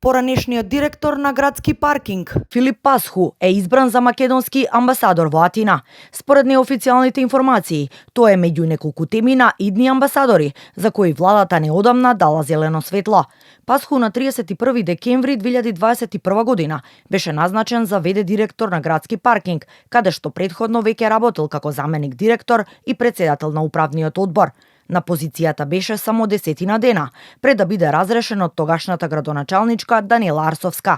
Поранешниот директор на градски паркинг Филип Пасху е избран за македонски амбасадор во Атина. Според неофицијалните информации, тоа е меѓу неколку теми на идни амбасадори, за кои владата неодамна дала зелено светло. Пасху на 31 декември 2021 година беше назначен за ВД директор на градски паркинг, каде што претходно веќе работел како заменик директор и председател на управниот одбор. На позицијата беше само 10 дена, пред да биде разрешен од тогашната градоначалничка Даниела Арсовска.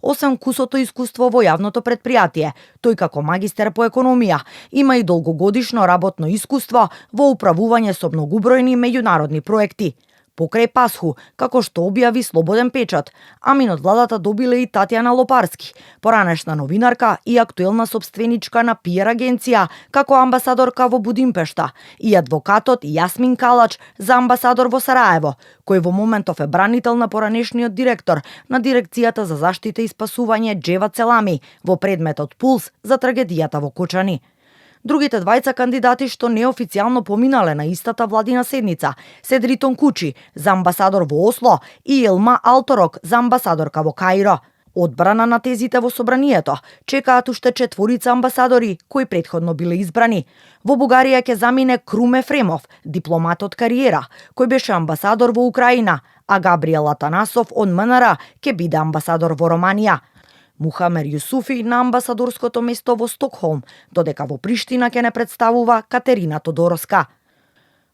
Освен кусото искуство во јавното претпријатие, тој како магистер по економија има и долгогодишно работно искуство во управување со многубројни меѓународни проекти. Покрај Пасху, како што објави Слободен печат, амин од владата добиле и Татјана Лопарски, поранешна новинарка и актуелна собственичка на PR агенција како амбасадорка во Будимпешта, и адвокатот Јасмин Калач за амбасадор во Сараево, кој во моментов е бранител на поранешниот директор на Дирекцијата за заштита и спасување Џева Целами во предметот Пулс за трагедијата во Кочани. Другите двајца кандидати што неофицијално поминале на истата владина седница се Дритон Кучи за амбасадор во Осло и Елма Алторок за амбасадорка во Каиро. Одбрана на тезите во собранието чекаат уште 4 амбасадори кои претходно биле избрани. Во Бугарија ќе замине Крум Ефремов, дипломат од кариера, кој беше амбасадор во Украина, а Габриел Атанасов од МНР ќе биде амбасадор во Романија. Мухамер Јусуфи на амбасадорското место во Стокхолм, додека во Приштина ќе не представува Катерина Тодороска.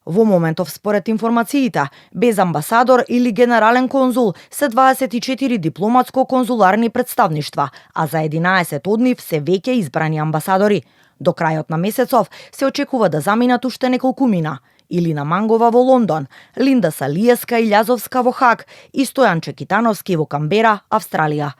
Во моментов, според информациите, без амбасадор или генерален конзул се 24 дипломатско-конзуларни представништва, а за 11 од нив се веќе избрани амбасадори. До крајот на месецов се очекува да заминат уште неколкумина. Илина Мангова во Лондон, Линда Салиеска и Љазовска во Хаг и Стојан Чекитановски во Камбера, Австралија.